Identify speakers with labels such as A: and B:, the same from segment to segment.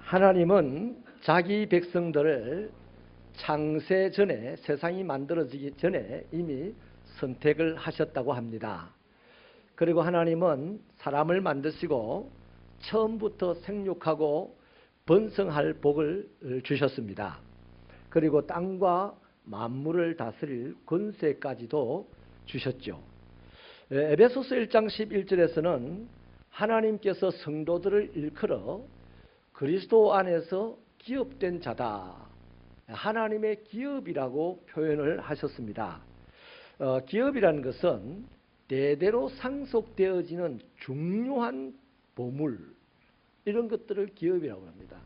A: 하나님은 자기 백성들을 창세 전에, 세상이 만들어지기 전에 이미 선택을 하셨다고 합니다. 그리고 하나님은 사람을 만드시고 처음부터 생육하고 번성할 복을 주셨습니다. 그리고 땅과 만물을 다스릴 권세까지도 주셨죠. 에베소서 1장 11절에서는 하나님께서 성도들을 일컬어 그리스도 안에서 기업된 자다, 하나님의 기업이라고 표현을 하셨습니다. 기업이라는 것은 대대로 상속되어지는 중요한 보물, 이런 것들을 기업이라고 합니다.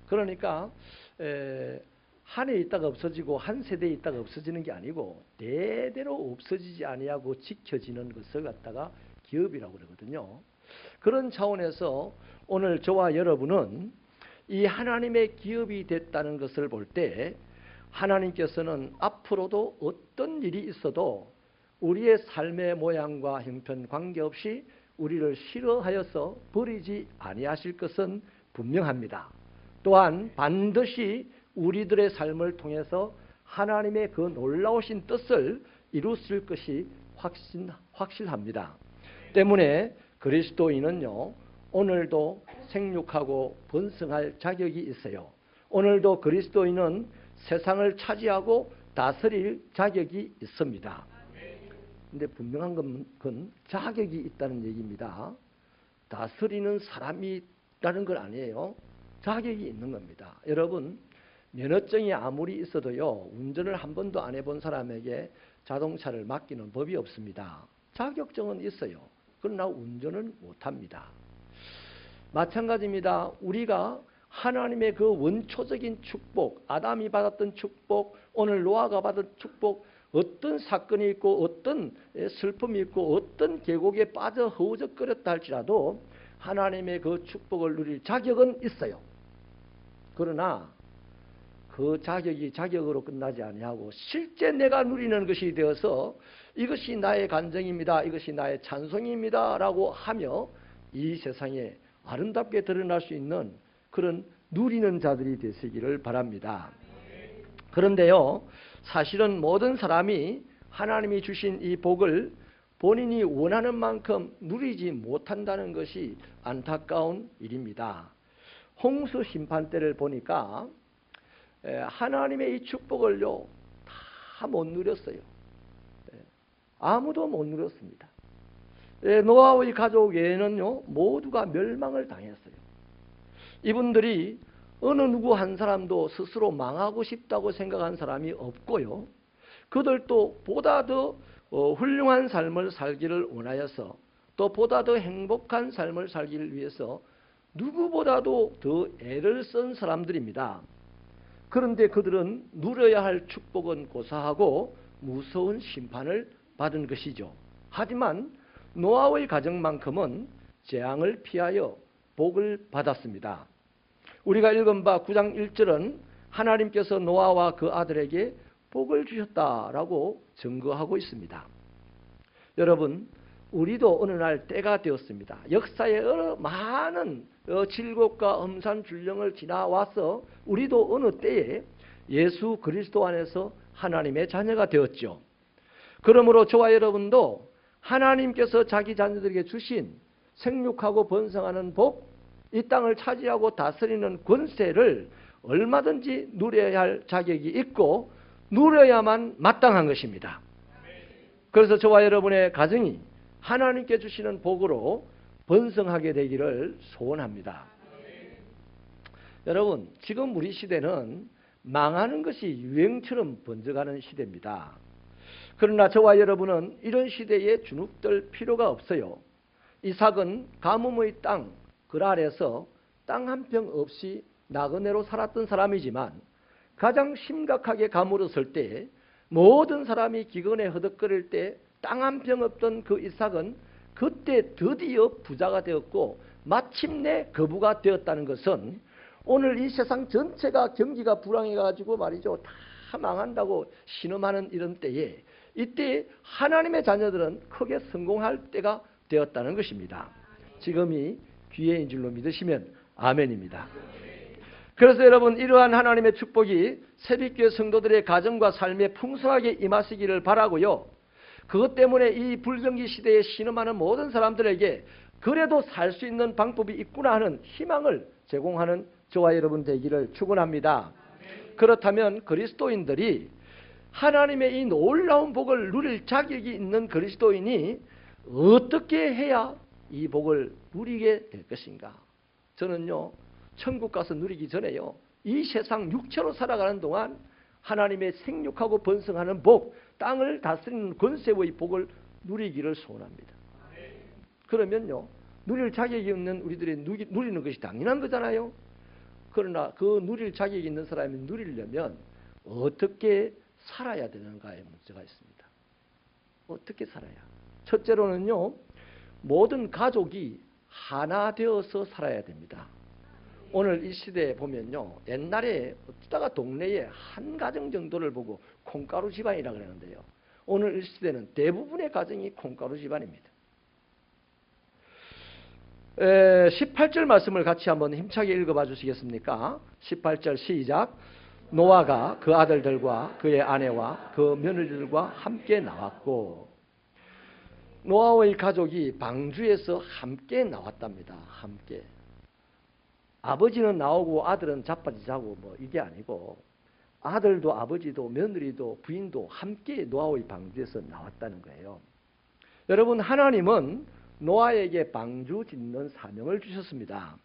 A: 그러니까 한 해 있다가 없어지고 한 세대에 있다가 없어지는 게 아니고 대대로 없어지지 아니하고 지켜지는 것을 갖다가 기업이라고 그러거든요. 그런 차원에서 오늘 저와 여러분은 이 하나님의 기업이 됐다는 것을 볼 때 하나님께서는 앞으로도 어떤 일이 있어도 우리의 삶의 모양과 형편 관계없이 우리를 싫어하여서 버리지 아니하실 것은 분명합니다. 또한 반드시 우리들의 삶을 통해서 하나님의 그 놀라우신 뜻을 이루실 것이 확실합니다. 때문에 그리스도인은요, 오늘도 생육하고 번성할 자격이 있어요. 오늘도 그리스도인은 세상을 차지하고 다스릴 자격이 있습니다. 근데 분명한 건 자격이 있다는 얘기입니다. 다스리는 사람이 있다는 건 아니에요. 자격이 있는 겁니다. 여러분, 면허증이 아무리 있어도요, 운전을 한 번도 안 해본 사람에게 자동차를 맡기는 법이 없습니다. 자격증은 있어요. 그러나 운전은 못합니다. 마찬가지입니다. 우리가 하나님의 그 원초적인 축복, 아담이 받았던 축복, 오늘 노아가 받은 축복, 어떤 사건이 있고 어떤 슬픔이 있고 어떤 계곡에 빠져 허우적거렸다 할지라도 하나님의 그 축복을 누릴 자격은 있어요. 그러나 그 자격이 자격으로 끝나지 아니하고 실제 내가 누리는 것이 되어서 이것이 나의 간증입니다, 이것이 나의 찬송입니다 라고 하며 이 세상에 아름답게 드러날 수 있는 그런 누리는 자들이 되시기를 바랍니다. 그런데요, 사실은 모든 사람이 하나님이 주신 이 복을 본인이 원하는 만큼 누리지 못한다는 것이 안타까운 일입니다. 홍수 심판 때를 보니까 하나님의 이 축복을요, 다 못 누렸어요. 아무도 못 누렸습니다. 노아의 가족 외에는요, 모두가 멸망을 당했어요. 이분들이 어느 누구 한 사람도 스스로 망하고 싶다고 생각한 사람이 없고요, 그들도 보다 더 훌륭한 삶을 살기를 원하여서 또 보다 더 행복한 삶을 살기를 위해서 누구보다도 더 애를 쓴 사람들입니다. 그런데 그들은 누려야 할 축복은 고사하고 무서운 심판을 받은 것이죠. 하지만 노아의 가정만큼은 재앙을 피하여 복을 받았습니다. 우리가 읽은 바 9장 1절은 하나님께서 노아와 그 아들에게 복을 주셨다라고 증거하고 있습니다. 여러분, 우리도 어느 날 때가 되었습니다. 역사의 많은 질곡과 엄산줄령을 지나와서 우리도 어느 때에 예수 그리스도 안에서 하나님의 자녀가 되었죠. 그러므로 저와 여러분도 하나님께서 자기 자녀들에게 주신 생육하고 번성하는 복, 이 땅을 차지하고 다스리는 권세를 얼마든지 누려야 할 자격이 있고 누려야만 마땅한 것입니다. 그래서 저와 여러분의 가정이 하나님께 주시는 복으로 번성하게 되기를 소원합니다. 여러분, 지금 우리 시대는 망하는 것이 유행처럼 번져가는 시대입니다. 그러나 저와 여러분은 이런 시대에 주눅들 필요가 없어요. 이삭은 가뭄의 땅 그랄에서 땅 한 평 없이 나그네로 살았던 사람이지만 가장 심각하게 가물었을 때 모든 사람이 기근에 허덕거릴 때 땅 한 평 없던 그 이삭은 그때 드디어 부자가 되었고 마침내 거부가 되었다는 것은 오늘 이 세상 전체가 경기가 불황해가지고 말이죠, 다 망한다고 신음하는 이런 때에 이때 하나님의 자녀들은 크게 성공할 때가 되었다는 것입니다. 지금이 기회인 줄로 믿으시면 아멘입니다. 그래서 여러분, 이러한 하나님의 축복이 새벽교회 성도들의 가정과 삶에 풍성하게 임하시기를 바라고요. 그것 때문에 이 불경기 시대에 신음하는 모든 사람들에게 그래도 살 수 있는 방법이 있구나 하는 희망을 제공하는 저와 여러분 되기를 축원합니다. 그렇다면 그리스도인들이 하나님의 이 놀라운 복을 누릴 자격이 있는 그리스도인이 어떻게 해야 이 복을 누리게 될 것인가? 저는요, 천국 가서 누리기 전에요, 이 세상 육체로 살아가는 동안 하나님의 생육하고 번성하는 복, 땅을 다스리는 권세의 복을 누리기를 소원합니다. 그러면요, 누릴 자격이 없는 우리들이 누리는 것이 당연한 거잖아요. 그러나 그 누릴 자격이 있는 사람이 누리려면 어떻게 살아야 되는가에 문제가 있습니다. 어떻게 살아야? 첫째로는요, 모든 가족이 하나 되어서 살아야 됩니다. 오늘 이 시대에 보면요, 옛날에 어쩌다가 동네에 한 가정 정도를 보고 콩가루 집안이라고 그러는데요, 오늘 이 시대는 대부분의 가정이 콩가루 집안입니다. 18절 말씀을 같이 한번 힘차게 읽어봐 주시겠습니까? 18절 시작. 노아가 그 아들들과 그의 아내와 그 며느리들과 함께 나왔고, 노아의 가족이 방주에서 함께 나왔답니다. 함께. 아버지는 나오고 아들은 자빠지 자고 뭐 이게 아니고, 아들도 아버지도 며느리도 부인도 함께 노아의 방주에서 나왔다는 거예요. 여러분, 하나님은 노아에게 방주 짓는 사명을 주셨습니다.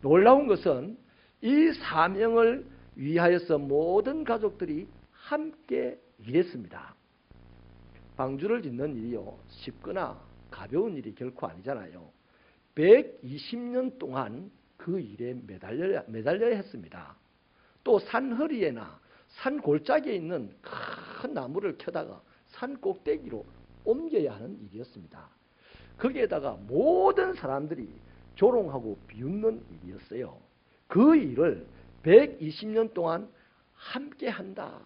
A: 놀라운 것은 이 사명을 위하여서 모든 가족들이 함께 일했습니다. 방주를 짓는 일이요, 쉽거나 가벼운 일이 결코 아니잖아요. 120년 동안 그 일에 매달려야 했습니다. 또 산허리에나 산 골짜기에 있는 큰 나무를 켜다가 산 꼭대기로 옮겨야 하는 일이었습니다. 거기에다가 모든 사람들이 조롱하고 비웃는 일이었어요. 그 일을 120년 동안 함께 한다.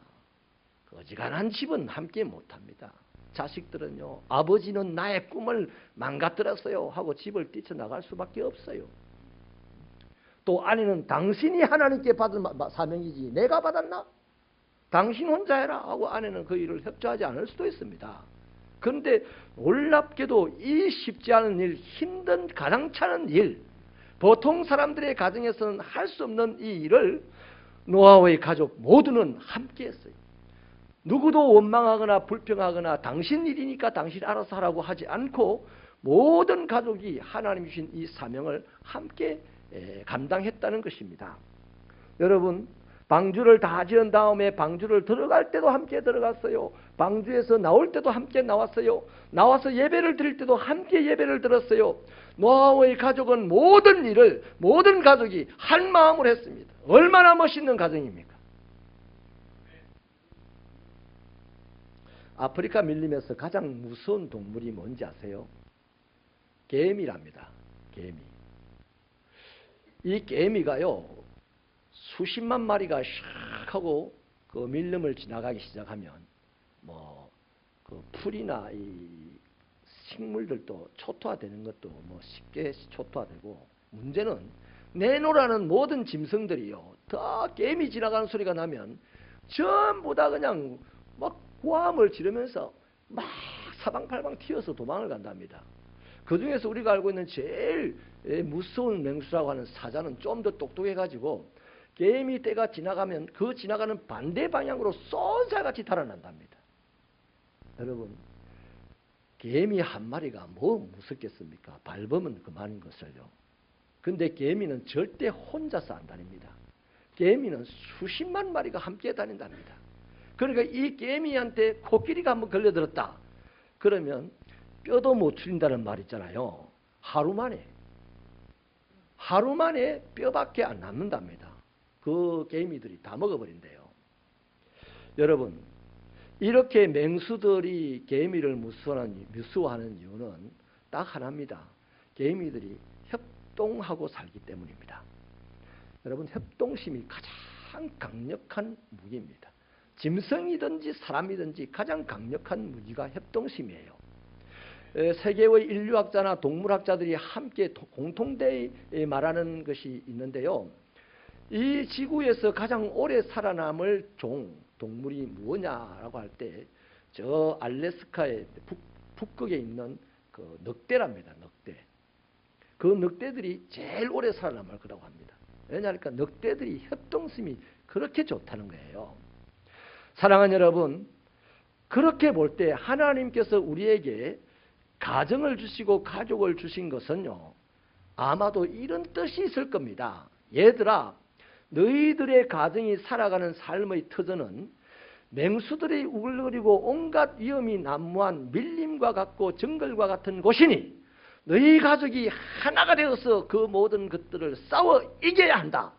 A: 어지간한 집은 함께 못합니다. 자식들은요, 아버지는 나의 꿈을 망가뜨렸어요 하고 집을 뛰쳐나갈 수밖에 없어요. 또 아내는 당신이 하나님께 받은 사명이지 내가 받았나? 당신 혼자 해라 하고 아내는 그 일을 협조하지 않을 수도 있습니다. 그런데 놀랍게도 이 쉽지 않은 일, 힘든 가당찮은 일, 보통 사람들의 가정에서는 할 수 없는 이 일을 노아의 가족 모두는 함께 했어요. 누구도 원망하거나 불평하거나 당신 일이니까 당신 알아서 하라고 하지 않고 모든 가족이 하나님 주신 이 사명을 함께 감당했다는 것입니다. 여러분, 방주를 다 지은 다음에 방주를 들어갈 때도 함께 들어갔어요. 방주에서 나올 때도 함께 나왔어요. 나와서 예배를 드릴 때도 함께 예배를 드렸어요. 노아의 가족은 모든 일을 모든 가족이 한 마음으로 했습니다. 얼마나 멋있는 가정입니까? 아프리카 밀림에서 가장 무서운 동물이 뭔지 아세요? 개미랍니다. 개미. 이 개미가요, 수십만 마리가 샥 하고 그 밀림을 지나가기 시작하면 그 풀이나 이 식물들도 초토화되는 것도 쉽게 초토화되고, 문제는 내노라는 모든 짐승들이요, 다 개미 지나가는 소리가 나면 전부 다 그냥 막 고함을 지르면서 막 사방팔방 튀어서 도망을 간답니다. 그 중에서 우리가 알고 있는 제일 무서운 맹수라고 하는 사자는 좀 더 똑똑해가지고 개미 떼가 지나가면 그 지나가는 반대 방향으로 쏜살같이 달아난답니다. 여러분, 개미 한 마리가 뭐 무섭겠습니까? 밟으면 그만인 것을요. 근데 개미는 절대 혼자서 안 다닙니다. 개미는 수십만 마리가 함께 다닌답니다. 그러니까 이 개미한테 코끼리가 한번 걸려들었다 그러면 뼈도 못 추린다는 말 있잖아요. 하루 만에 뼈밖에 안 남는답니다. 그 개미들이 다 먹어버린대요. 여러분, 이렇게 맹수들이 개미를 무서워하는 이유는 딱 하나입니다. 개미들이 협동하고 살기 때문입니다. 여러분, 협동심이 가장 강력한 무기입니다. 짐승이든지 사람이든지 가장 강력한 무기가 협동심이에요. 세계의 인류학자나 동물학자들이 함께 공통되게 말하는 것이 있는데요. 이 지구에서 가장 오래 살아남을 동물이 무엇냐라고 할 때 저 알래스카의 북극에 있는 그 늑대랍니다. 늑대. 그 늑대들이 제일 오래 살아남을 거라고 합니다. 왜냐하니까 늑대들이 협동심이 그렇게 좋다는 거예요. 사랑하는 여러분, 그렇게 볼 때 하나님께서 우리에게 가정을 주시고 가족을 주신 것은요, 아마도 이런 뜻이 있을 겁니다. 얘들아, 너희들의 가정이 살아가는 삶의 터전은 맹수들이 우글거리고 온갖 위험이 난무한 밀림과 같고 정글과 같은 곳이니 너희 가족이 하나가 되어서 그 모든 것들을 싸워 이겨야 한다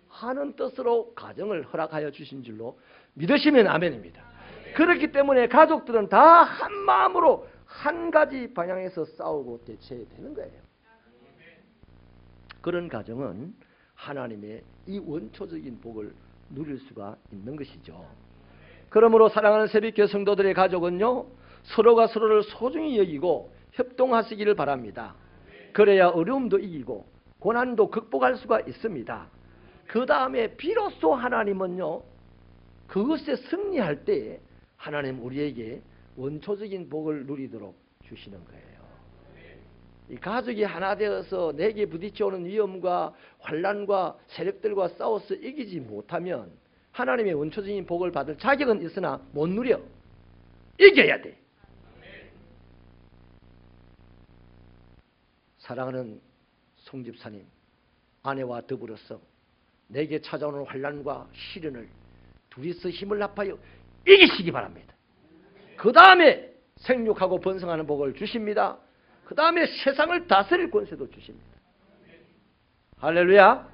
A: 하는 뜻으로 가정을 허락하여 주신 줄로 믿으시면 아멘입니다. 그렇기 때문에 가족들은 다 한 마음으로 한 가지 방향에서 싸우고 대처해야 되는 거예요. 그런 가정은 하나님의 이 원초적인 복을 누릴 수가 있는 것이죠. 그러므로 사랑하는 새벽교회 성도들의 가족은요, 서로가 서로를 소중히 여기고 협동하시기를 바랍니다. 그래야 어려움도 이기고 고난도 극복할 수가 있습니다. 그 다음에 비로소 하나님은요, 그것에 승리할 때 하나님 우리에게 원초적인 복을 누리도록 주시는 거예요. 이 가족이 하나 되어서 내게 부딪혀오는 위험과 환난과 세력들과 싸워서 이기지 못하면 하나님의 원초적인 복을 받을 자격은 있으나 못 누려. 이겨야 돼. 사랑하는 송집사님, 아내와 더불어서 내게 찾아오는 환난과 시련을 둘이서 힘을 합하여 이기시기 바랍니다. 그 다음에 생육하고 번성하는 복을 주십니다. 그 다음에 세상을 다스릴 권세도 주십니다. 할렐루야.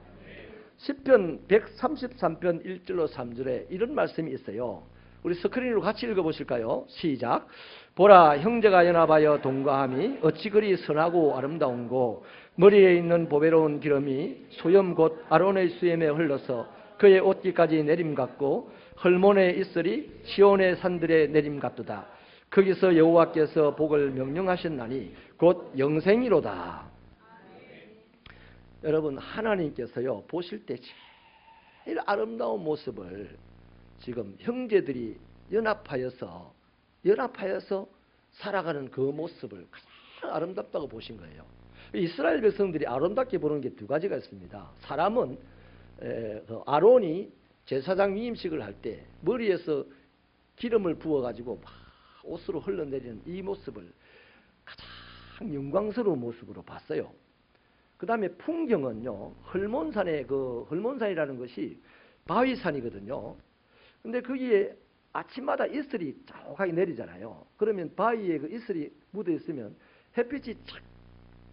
A: 시편 133편 1절로 3절에 이런 말씀이 있어요. 우리 스크린으로 같이 읽어보실까요? 시작. 보라, 형제가 연합하여 동거함이 어찌 그리 선하고 아름다운고, 머리에 있는 보배로운 기름이 소염 곧 아론의 수염에 흘러서 그의 옷깃까지 내림 같고, 헐몬의 이슬이 시온의 산들에 내림 같도다. 거기서 여호와께서 복을 명령하셨나니 곧 영생이로다. 여러분, 하나님께서요, 보실 때 제일 아름다운 모습을 지금 형제들이 연합하여서 살아가는 그 모습을 가장 아름답다고 보신 거예요. 이스라엘 백성들이 아름답게 보는 게 두 가지가 있습니다. 사람은 아론이 제사장 위임식을 할 때 머리에서 기름을 부어가지고 막 옷으로 흘러내리는 이 모습을 가장 영광스러운 모습으로 봤어요. 그 다음에 풍경은요, 헐몬산이라는 것이 바위산이거든요. 근데 거기에 아침마다 이슬이 자욱하게 내리잖아요. 그러면 바위에 그 이슬이 묻어 있으면 햇빛이 착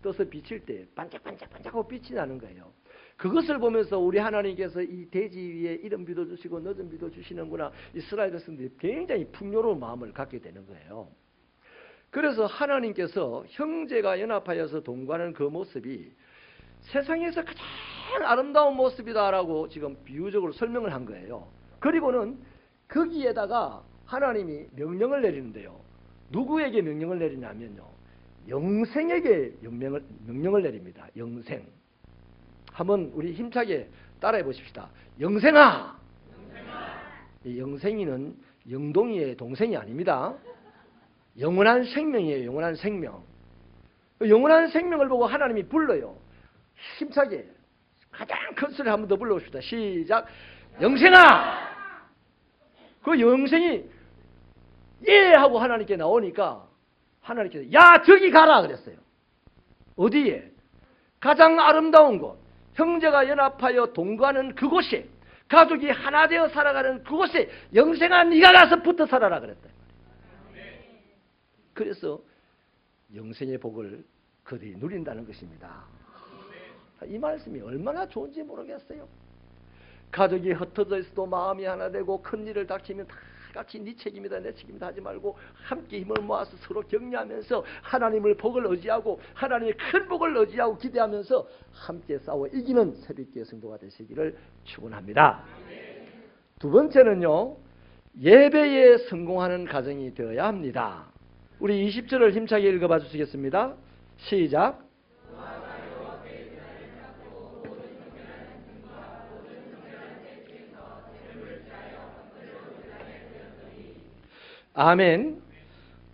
A: 떠서 비칠 때 반짝반짝반짝하고 빛이 나는 거예요. 그것을 보면서 우리 하나님께서 이 대지 위에 이른 비도 주시고 늦은 비도 주시는구나, 이스라엘 백성들이 굉장히 풍요로운 마음을 갖게 되는 거예요. 그래서 하나님께서 형제가 연합하여서 동거하는 그 모습이 세상에서 가장 아름다운 모습이다라고 지금 비유적으로 설명을 한 거예요. 그리고는 거기에다가 하나님이 명령을 내리는데요. 누구에게 명령을 내리냐면요, 영생에게 명령을 내립니다. 영생. 한번 우리 힘차게 따라해 보십시다. 영생아! 이 영생이는 영동이의 동생이 아닙니다. 영원한 생명이에요. 영원한 생명. 영원한 생명을 보고 하나님이 불러요. 힘차게 가장 큰 소리 한 번 더 불러봅시다. 시작. 영생아! 그 영생이 예 하고 하나님께 나오니까 하나님께서 야 저기 가라 그랬어요. 어디에? 가장 아름다운 곳, 형제가 연합하여 동거하는 그곳에, 가족이 하나 되어 살아가는 그곳에 영생아 네가 가서 붙어 살아라 그랬다. 그래서 영생의 복을 그들이 누린다는 것입니다. 이 말씀이 얼마나 좋은지 모르겠어요. 가족이 흩어져 있어도 마음이 하나 되고 큰일을 닥치면 다 같이 네 책임이다 내 책임이다 하지 말고 함께 힘을 모아서 서로 격려하면서 하나님을 복을 의지하고 하나님의 큰 복을 의지하고 기대하면서 함께 싸워 이기는 새벽교회 성도가 되시기를 축원합니다. 두 번째는요, 예배에 성공하는 가정이 되어야 합니다. 우리 20절을 힘차게 읽어봐 주시겠습니다. 시작. 아멘.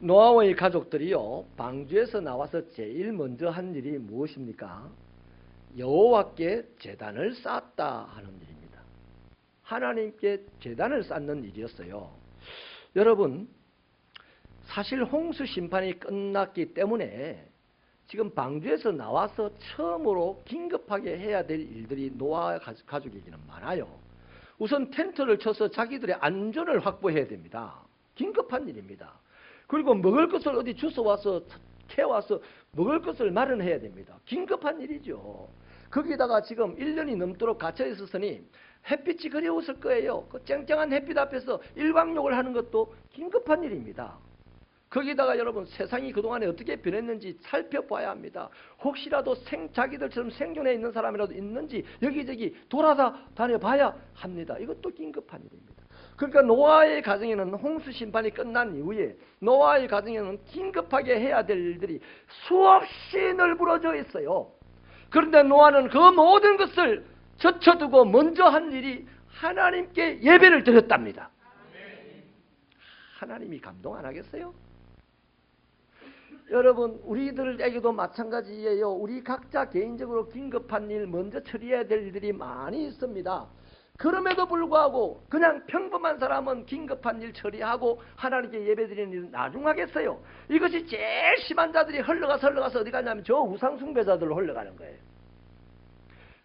A: 노아의 가족들이요, 방주에서 나와서 제일 먼저 한 일이 무엇입니까? 여호와께 제단을 쌓았다 하는 일입니다. 하나님께 제단을 쌓는 일이었어요. 여러분, 사실 홍수 심판이 끝났기 때문에 지금 방주에서 나와서 처음으로 긴급하게 해야 될 일들이 노아 가족에게는 많아요. 우선 텐트를 쳐서 자기들의 안전을 확보해야 됩니다. 긴급한 일입니다. 그리고 먹을 것을 어디 주워와서 캐와서 먹을 것을 마련해야 됩니다. 긴급한 일이죠. 거기다가 지금 1년이 넘도록 갇혀 있었으니 햇빛이 그리웠을 거예요. 그 쨍쨍한 햇빛 앞에서 일광욕을 하는 것도 긴급한 일입니다. 거기다가 여러분, 세상이 그동안에 어떻게 변했는지 살펴봐야 합니다. 혹시라도 자기들처럼 생존해 있는 사람이라도 있는지 여기저기 돌아다녀 봐야 합니다. 이것도 긴급한 일입니다. 그러니까 노아의 가정에는 홍수 심판이 끝난 이후에 노아의 가정에는 긴급하게 해야 될 일들이 수없이 널브러져 있어요. 그런데 노아는 그 모든 것을 젖혀두고 먼저 한 일이 하나님께 예배를 드렸답니다. 하나님이 감동 안 하겠어요? 여러분, 우리들에게도 마찬가지예요. 우리 각자 개인적으로 긴급한 일, 먼저 처리해야 될 일들이 많이 있습니다. 그럼에도 불구하고 그냥 평범한 사람은 긴급한 일 처리하고 하나님께 예배드리는 일은 나중하겠어요. 이것이 제일 심한 자들이 흘러가서 어디 가냐면 저 우상숭배자들로 흘러가는 거예요.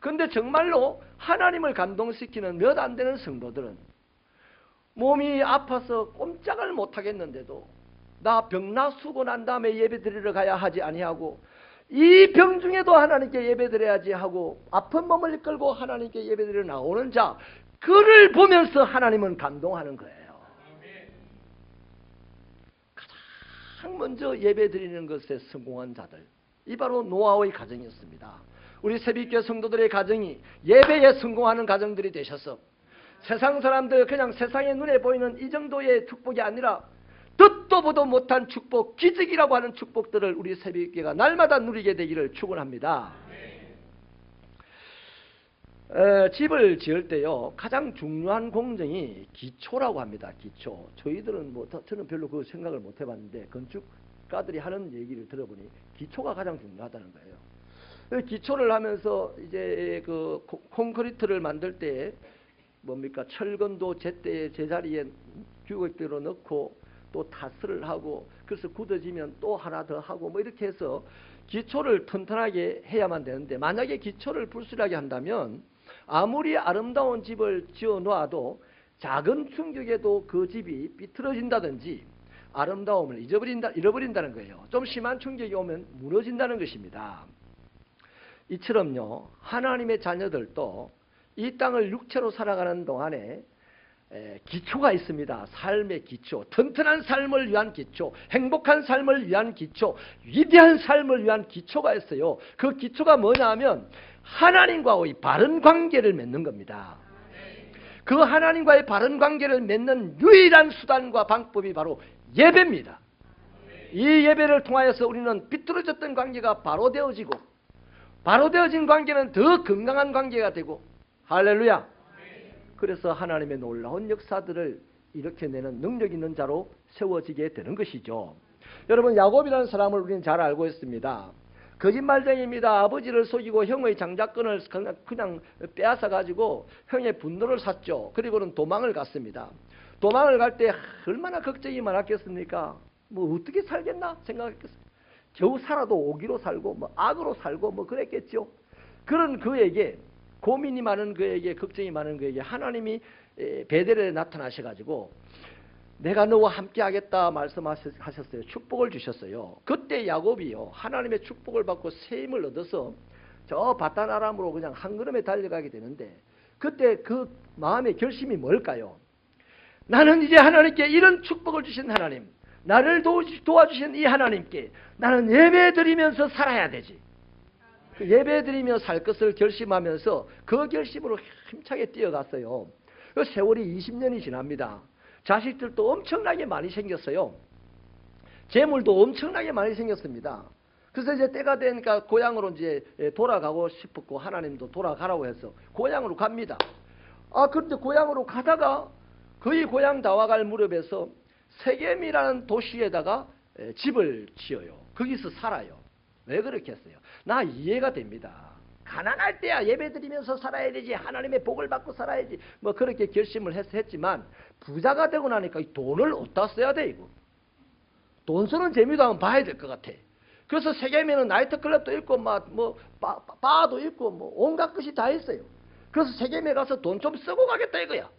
A: 그런데 정말로 하나님을 감동시키는 몇 안 되는 성도들은 몸이 아파서 꼼짝을 못하겠는데도 나 병나 수고 난 다음에 예배드리러 가야 하지 아니하고 이 병 중에도 하나님께 예배드려야지 하고 아픈 몸을 이끌고 하나님께 예배드리러 나오는 자, 그를 보면서 하나님은 감동하는 거예요. 가장 먼저 예배드리는 것에 성공한 자들, 이 바로 노아의 가정이었습니다. 우리 새벽교회 성도들의 가정이 예배에 성공하는 가정들이 되셔서 세상 사람들, 그냥 세상의 눈에 보이는 이 정도의 축복이 아니라 듣도 보도 못한 축복, 기적이라고 하는 축복들을 우리 새벽교회가 날마다 누리게 되기를 축원합니다. 집을 지을 때요, 가장 중요한 공정이 기초라고 합니다. 기초. 저희들은 저는 별로 그 생각을 못 해봤는데 건축가들이 하는 얘기를 들어보니 기초가 가장 중요하다는 거예요. 기초를 하면서 이제 그 콘크리트를 만들 때 뭡니까, 철근도 제자리에 규격대로 넣고 또 타스를 하고, 그래서 굳어지면 또 하나 더 하고 뭐 이렇게 해서 기초를 튼튼하게 해야만 되는데, 만약에 기초를 불순하게 한다면 아무리 아름다운 집을 지어 놓아도 작은 충격에도 그 집이 삐뚤어진다든지 아름다움을 잃어버린다는 거예요. 좀 심한 충격이 오면 무너진다는 것입니다. 이처럼요, 하나님의 자녀들도 이 땅을 육체로 살아가는 동안에 기초가 있습니다. 삶의 기초, 튼튼한 삶을 위한 기초, 행복한 삶을 위한 기초, 위대한 삶을 위한 기초가 있어요. 그 기초가 뭐냐 하면 하나님과의 바른 관계를 맺는 겁니다. 그 하나님과의 바른 관계를 맺는 유일한 수단과 방법이 바로 예배입니다. 이 예배를 통하여서 우리는 비뚤어졌던 관계가 바로 되어지고, 바로 되어진 관계는 더 건강한 관계가 되고, 할렐루야. 그래서 하나님의 놀라운 역사들을 일으켜내는 능력 있는 자로 세워지게 되는 것이죠. 여러분, 야곱이라는 사람을 우리는 잘 알고 있습니다. 거짓말쟁이입니다. 아버지를 속이고 형의 장자권을 그냥 빼앗아 가지고 형의 분노를 샀죠. 그리고는 도망을 갔습니다. 도망을 갈 때 얼마나 걱정이 많았겠습니까? 뭐 어떻게 살겠나 생각했겠어요. 겨우 살아도 오기로 살고 뭐 악으로 살고 뭐 그랬겠죠. 그런 그에게, 고민이 많은 그에게, 걱정이 많은 그에게 하나님이 베델에 나타나셔가지고 내가 너와 함께 하겠다 말씀하셨어요. 축복을 주셨어요. 그때 야곱이요, 하나님의 축복을 받고 새 힘을 얻어서 저 바단 아람으로 그냥 한 걸음에 달려가게 되는데, 그때 그 마음의 결심이 뭘까요? 나는 이제 하나님께 이런 축복을 주신 하나님, 나를 도와주신 이 하나님께 나는 예배드리면서 살아야 되지. 그 예배드리며 살 것을 결심하면서 그 결심으로 힘차게 뛰어갔어요. 그 세월이 20년이 지납니다. 자식들도 엄청나게 많이 생겼어요. 재물도 엄청나게 많이 생겼습니다. 그래서 이제 때가 되니까 고향으로 이제 돌아가고 싶었고, 하나님도 돌아가라고 해서 고향으로 갑니다. 그런데 고향으로 가다가 거의 고향 다 와갈 무렵에서 세겜이라는 도시에다가 집을 지어요. 거기서 살아요. 왜 그렇게 했어요? 나 이해가 됩니다. 가난할 때야 예배드리면서 살아야 되지, 하나님의 복을 받고 살아야지, 뭐 그렇게 결심을 했지만 부자가 되고 나니까 이 돈을 어디다 써야 돼 이거? 돈 쓰는 재미도 한번 봐야 될 것 같아. 그래서 세겜에는 나이트클럽도 있고 뭐 바도 있고 뭐 온갖 것이 다 있어요. 그래서 세겜에 가서 돈 좀 쓰고 가겠다 이거야.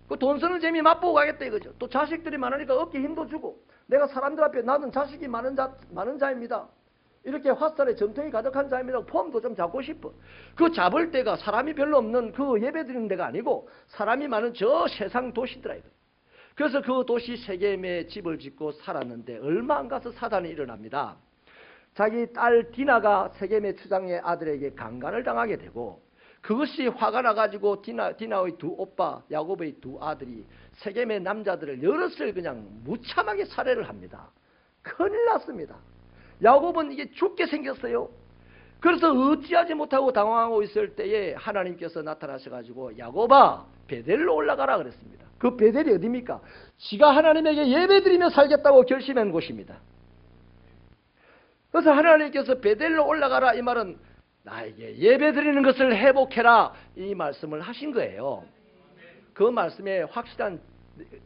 A: 그 돈 쓰는 재미 맛보고 가겠다 이거죠. 또 자식들이 많으니까 어깨 힘도 주고, 내가 사람들 앞에 나는 자식이 많은 자입니다. 이렇게 화살에 전통이 가득한 자입니다. 폼도 좀 잡고 싶어. 그 잡을 때가 사람이 별로 없는 그 예배드리는 데가 아니고 사람이 많은 저 세상 도시더라 이거. 그래서 그 도시 세겜에 집을 짓고 살았는데 얼마 안 가서 사단이 일어납니다. 자기 딸 디나가 세겜의 추장의 아들에게 강간을 당하게 되고, 그것이 화가 나가지고 디나의 두 오빠 야곱의 두 아들이 세겜의 남자들을 여럿을 그냥 무참하게 살해를 합니다. 큰일 났습니다. 야곱은 이게 죽게 생겼어요. 그래서 어찌하지 못하고 당황하고 있을 때에 하나님께서 나타나셔가지고 야곱아 베델로 올라가라 그랬습니다. 그 베델이 어디입니까? 지가 하나님에게 예배드리며 살겠다고 결심한 곳입니다. 그래서 하나님께서 베델로 올라가라 이 말은 나에게 예배드리는 것을 회복해라 이 말씀을 하신 거예요. 그 말씀에 확실한,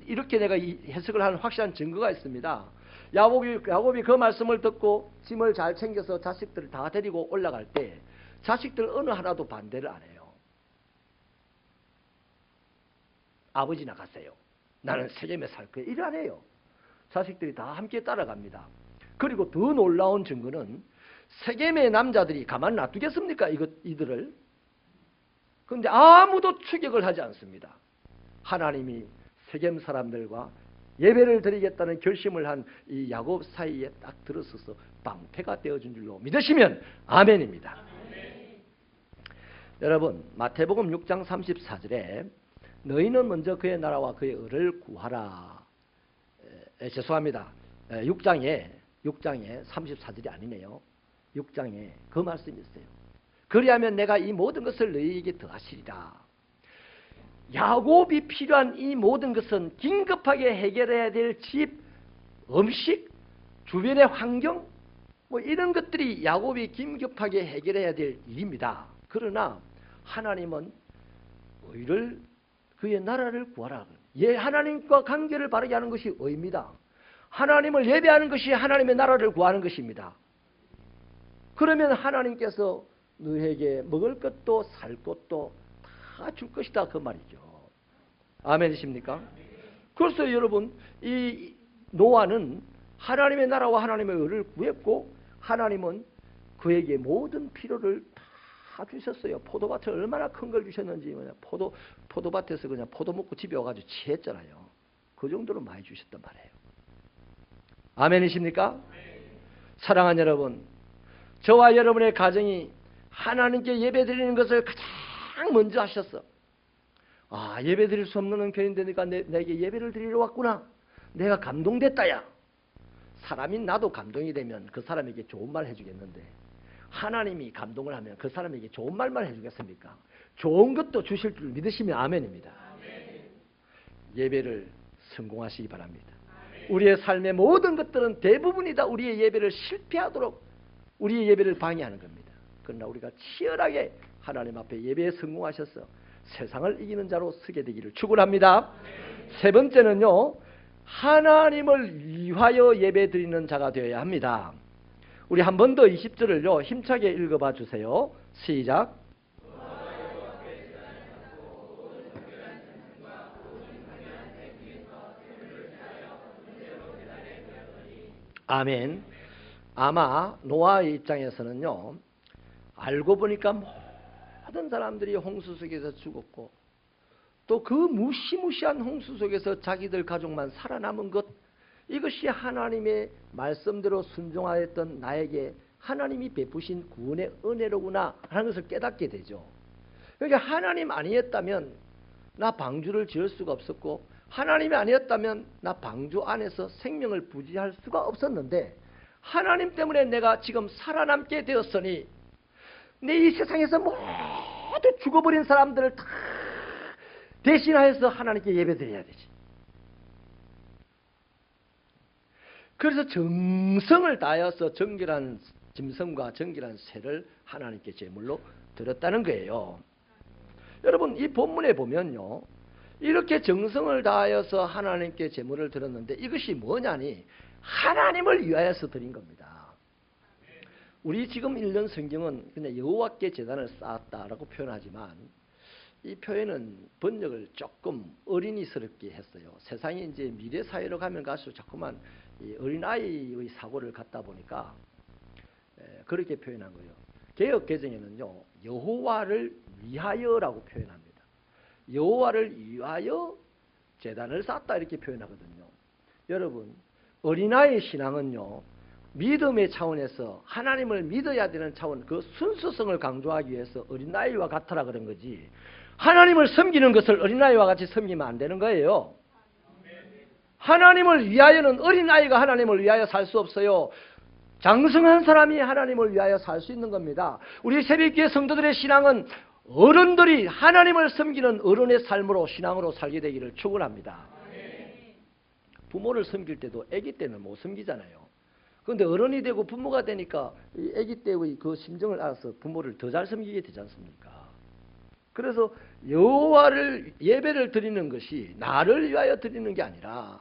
A: 이렇게 내가 해석을 하는 확실한 증거가 있습니다. 야곱이 그 말씀을 듣고 짐을 잘 챙겨서 자식들을 다 데리고 올라갈 때 자식들 어느 하나도 반대를 안 해요. 아버지 나가세요. 나는 세겜에 살 거야. 이래 안 해요. 자식들이 다 함께 따라갑니다. 그리고 더 놀라운 증거는 세겜의 남자들이 가만 놔두겠습니까? 이들을. 그런데 아무도 추격을 하지 않습니다. 하나님이 세겜 사람들과 예배를 드리겠다는 결심을 한 이 야곱 사이에 딱 들어서서 방패가 되어준 줄로 믿으시면 아멘입니다. 아멘. 여러분 마태복음 6장 34절에 너희는 먼저 그의 나라와 그의 의를 구하라. 죄송합니다. 6장에 34절이 아니네요. 6장에 그 말씀이 있어요. 그리하면 내가 이 모든 것을 너희에게 더하시리라. 야곱이 필요한 이 모든 것은 긴급하게 해결해야 될 집, 음식, 주변의 환경, 뭐 이런 것들이 야곱이 긴급하게 해결해야 될 일입니다. 그러나 하나님은 의를, 그의 나라를 구하라. 하나님과 관계를 바르게 하는 것이 의입니다. 하나님을 예배하는 것이 하나님의 나라를 구하는 것입니다. 그러면 하나님께서 너에게 먹을 것도 살 것도 다 줄 것이다 그 말이죠. 아멘이십니까? 그래서 여러분 이 노아는 하나님의 나라와 하나님의 의를 구했고 하나님은 그에게 모든 필요를 다 주셨어요. 포도밭을 얼마나 큰 걸 주셨는지 포도밭에서 그냥 포도 먹고 집에 와가지고 취했잖아요. 그 정도로 많이 주셨단 말이에요. 아멘이십니까? 사랑하는 여러분, 저와 여러분의 가정이 하나님께 예배드리는 것을 가장 먼저 하셨어. 아, 예배드릴 수 없는 교인인데 내게 예배를 드리러 왔구나. 내가 감동됐다야. 사람인 나도 감동이 되면 그 사람에게 좋은 말 해주겠는데 하나님이 감동을 하면 그 사람에게 좋은 말만 해주겠습니까? 좋은 것도 주실 줄 믿으시면 아멘입니다. 아멘. 예배를 성공하시기 바랍니다. 아멘. 우리의 삶의 모든 것들은 대부분이 다 우리의 예배를 실패하도록 우리의 예배를 방해하는 겁니다. 그러나 우리가 치열하게 하나님 앞에 예배에 성공하셔서 세상을 이기는 자로 서게 되기를 축원합니다. 세 번째는요, 하나님을 위하여 예배드리는 자가 되어야 합니다. 우리 한 번 더 20절을요 힘차게 읽어봐 주세요. 시작. 아멘. 아마 노아의 입장에서는요, 알고 보니까 모든 사람들이 홍수 속에서 죽었고 또 그 무시무시한 홍수 속에서 자기들 가족만 살아남은 것, 이것이 하나님의 말씀대로 순종하였던 나에게 하나님이 베푸신 구원의 은혜로구나 하는 것을 깨닫게 되죠. 그러니까 하나님 아니었다면 나 방주를 지을 수가 없었고 하나님이 아니었다면 나 방주 안에서 생명을 부지할 수가 없었는데 하나님 때문에 내가 지금 살아남게 되었으니 내 이 세상에서 모두 죽어버린 사람들을 다 대신하여서 하나님께 예배드려야 되지. 그래서 정성을 다하여서 정결한 짐승과 정결한 새를 하나님께 제물로 드렸다는 거예요. 여러분, 이 본문에 보면요, 이렇게 정성을 다하여서 하나님께 제물을 드렸는데 이것이 뭐냐니 하나님을 위하여서 드린 겁니다. 우리 지금 읽는 성경은 그냥 여호와께 제단을 쌓았다라고 표현하지만 이 표현은 번역을 조금 어린이스럽게 했어요. 세상이 이제 미래 사회로 가면 갈수록 자꾸만 이 어린아이의 사고를 갖다 보니까 그렇게 표현한 거예요. 개역 개정에는요, 여호와를 위하여라고 표현합니다. 여호와를 위하여 제단을 쌓았다 이렇게 표현하거든요. 여러분, 어린아이의 신앙은요, 믿음의 차원에서 하나님을 믿어야 되는 차원, 그 순수성을 강조하기 위해서 어린아이와 같아라 그런 거지, 하나님을 섬기는 것을 어린아이와 같이 섬기면 안 되는 거예요. 하나님을 위하여는 어린아이가 하나님을 위하여 살 수 없어요. 장성한 사람이 하나님을 위하여 살 수 있는 겁니다. 우리 새벽교회 성도들의 신앙은 어른들이 하나님을 섬기는 어른의 삶으로 신앙으로 살게 되기를 축원합니다. 부모를 섬길 때도 아기 때는 못 섬기잖아요. 그런데 어른이 되고 부모가 되니까 이 아기 때의 그 심정을 알아서 부모를 더 잘 섬기게 되지 않습니까? 그래서 여호와를 예배를 드리는 것이 나를 위하여 드리는 게 아니라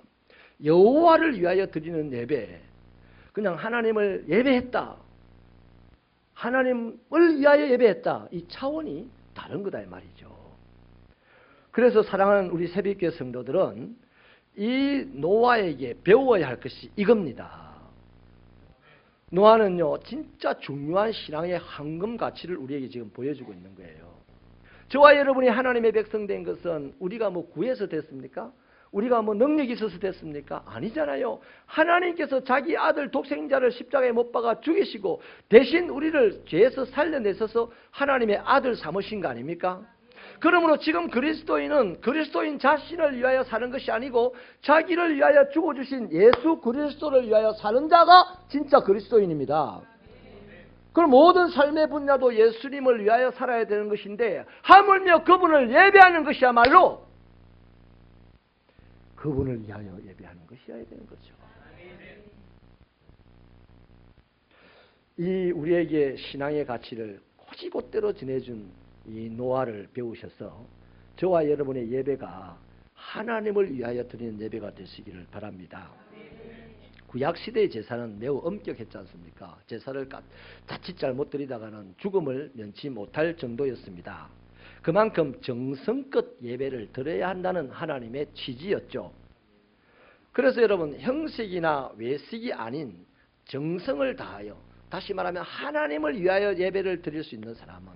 A: 여호와를 위하여 드리는 예배, 그냥 하나님을 예배했다, 하나님을 위하여 예배했다, 이 차원이 다른 거다 이 말이죠. 그래서 사랑하는 우리 새벽교회 성도들은 이 노아에게 배워야 할 것이 이겁니다. 노아는요, 진짜 중요한 신앙의 황금 가치를 우리에게 지금 보여주고 있는 거예요. 저와 여러분이 하나님의 백성 된 것은 우리가 뭐 구해서 됐습니까? 우리가 뭐 능력이 있어서 됐습니까? 아니잖아요. 하나님께서 자기 아들 독생자를 십자가에 못 박아 죽이시고 대신 우리를 죄에서 살려내셔서 하나님의 아들 삼으신 거 아닙니까? 그러므로 지금 그리스도인은 그리스도인 자신을 위하여 사는 것이 아니고 자기를 위하여 죽어주신 예수 그리스도를 위하여 사는 자가 진짜 그리스도인입니다. 그럼 모든 삶의 분야도 예수님을 위하여 살아야 되는 것인데 하물며 그분을 예배하는 것이야말로 그분을 위하여 예배하는 것이어야 되는 거죠. 이 우리에게 신앙의 가치를 곧이곧대로 전해준 이 노아를 배우셔서 저와 여러분의 예배가 하나님을 위하여 드리는 예배가 되시기를 바랍니다. 구약시대의 제사는 매우 엄격했지 않습니까? 제사를 자칫 잘못 드리다가는 죽음을 면치 못할 정도였습니다. 그만큼 정성껏 예배를 드려야 한다는 하나님의 취지였죠. 그래서 여러분, 형식이나 외식이 아닌 정성을 다하여, 다시 말하면 하나님을 위하여 예배를 드릴 수 있는 사람은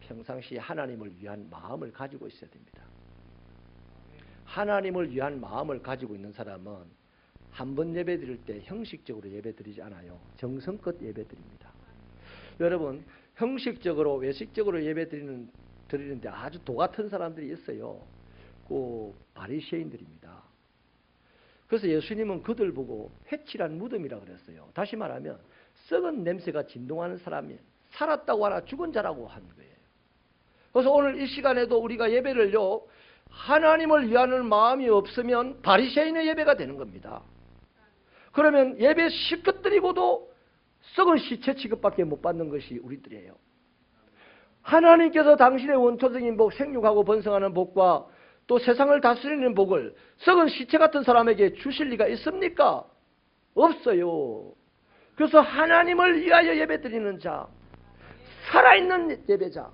A: 평상시 하나님을 위한 마음을 가지고 있어야 됩니다. 하나님을 위한 마음을 가지고 있는 사람은 한 번 예배 드릴 때 형식적으로 예배 드리지 않아요. 정성껏 예배 드립니다. 여러분, 형식적으로 외식적으로 예배 드리는데 아주 도 같은 사람들이 있어요. 그 바리새인들입니다. 그래서 예수님은 그들 보고 회칠한 무덤이라고 그랬어요. 다시 말하면 썩은 냄새가 진동하는 사람이 살았다고 하나 죽은 자라고 한 거예요. 그래서 오늘 이 시간에도 우리가 예배를요, 하나님을 위하는 마음이 없으면 바리새인의 예배가 되는 겁니다. 그러면 예배 실컷 드리고도 썩은 시체 취급밖에 못 받는 것이 우리들이에요. 하나님께서 당신의 원초적인 복, 생육하고 번성하는 복과 또 세상을 다스리는 복을 썩은 시체 같은 사람에게 주실 리가 있습니까? 없어요. 그래서 하나님을 위하여 예배드리는 자, 살아있는 예배자,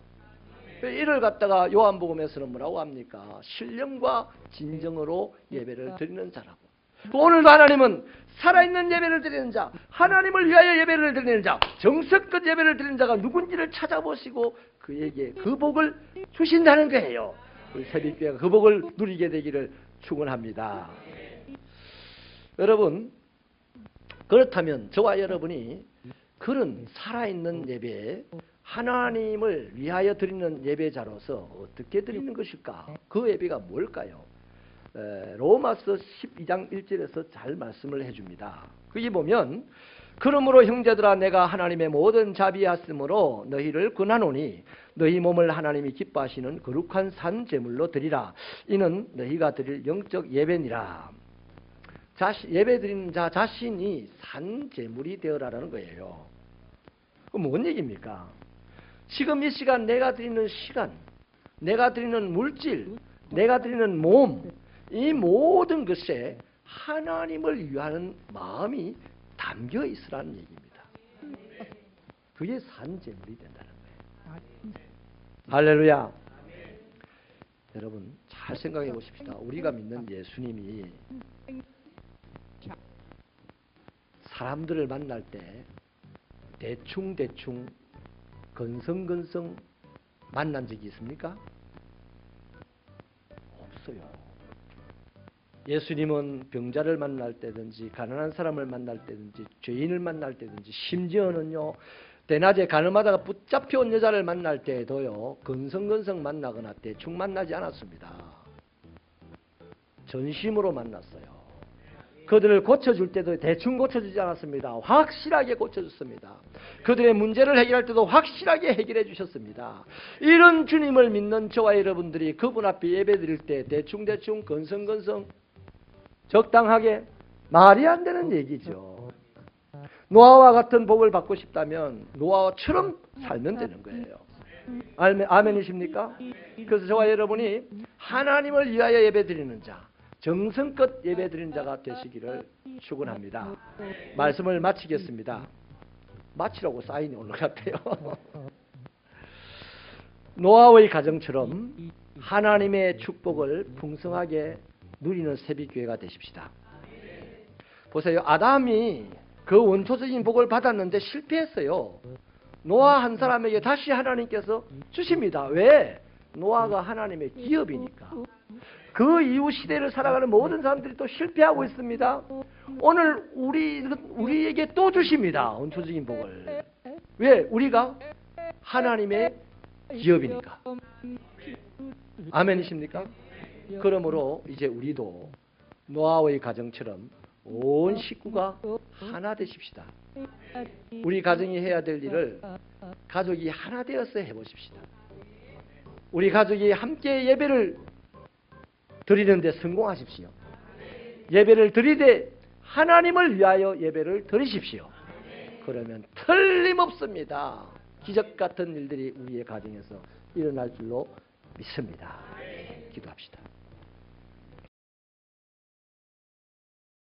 A: 이를 갖다가 요한복음에서는 뭐라고 합니까? 신령과 진정으로 예배를 드리는 자라고. 오늘도 하나님은 살아있는 예배를 드리는 자, 하나님을 위하여 예배를 드리는 자, 정성껏 예배를 드리는 자가 누군지를 찾아보시고 그에게 그 복을 주신다는 거예요. 우리 새벽교회가 그 복을 누리게 되기를 축원합니다. 여러분, 그렇다면 저와 여러분이 그런 살아있는 예배에 하나님을 위하여 드리는 예배자로서 어떻게 드리는 것일까? 그 예배가 뭘까요? 로마서 12장 1절에서 잘 말씀을 해줍니다. 거기 보면 그러므로 형제들아 내가 하나님의 모든 자비하심으로 너희를 권하노니 너희 몸을 하나님이 기뻐하시는 거룩한 산 제물로 드리라. 이는 너희가 드릴 영적 예배니라. 예배 드리는 자 자신이 산 제물이 되어라라는 거예요. 그럼 뭔 얘기입니까? 지금 이 시간 내가 드리는 시간, 내가 드리는 물질, 내가 드리는 몸, 이 모든 것에 하나님을 위하는 마음이 담겨 있으라는 얘기입니다. 그게 산 제물이 된다는 거예요. 할렐루야. 여러분 잘 생각해 보십시다. 우리가 믿는 예수님이 사람들을 만날 때 대충 건성건성 만난 적이 있습니까? 없어요. 예수님은 병자를 만날 때든지 가난한 사람을 만날 때든지 죄인을 만날 때든지 심지어는요 대낮에 가늠하다가 붙잡혀온 여자를 만날 때에도요 건성건성 만나거나 대충 만나지 않았습니다. 전심으로 만났어요. 그들을 고쳐줄 때도 대충 고쳐주지 않았습니다. 확실하게 고쳐줬습니다. 그들의 문제를 해결할 때도 확실하게 해결해 주셨습니다. 이런 주님을 믿는 저와 여러분들이 그분 앞에 예배 드릴 때 대충 건성건성 적당하게 말이 안 되는 얘기죠. 노아와 같은 복을 받고 싶다면 노아처럼 살면 되는 거예요. 아멘이십니까? 그래서 저와 여러분이 하나님을 위하여 예배 드리는 자, 정성껏 예배 드리는 자가 되시기를 축원합니다. 말씀을 마치겠습니다. 마치라고 사인이 올라갔대요. 노아의 가정처럼 하나님의 축복을 풍성하게 누리는 새벽교회가 되십시다. 보세요. 아담이 그 원초적인 복을 받았는데 실패했어요. 노아 한 사람에게 다시 하나님께서 주십니다. 왜? 노아가 하나님의 기업이니까. 그 이후 시대를 살아가는 모든 사람들이 또 실패하고 있습니다. 오늘 우리에게 또 주십니다. 원초적인 복을. 왜? 우리가 하나님의 기업이니까. 아멘이십니까? 그러므로 이제 우리도 노아의 가정처럼 온 식구가 하나 되십시다. 우리 가정이 해야 될 일을 가족이 하나 되어서 해보십시다. 우리 가족이 함께 예배를 드리는 데 성공하십시오. 예배를 드리되 하나님을 위하여 예배를 드리십시오. 그러면 틀림없습니다. 기적 같은 일들이 우리의 가정에서 일어날 줄로 믿습니다. 기도합시다.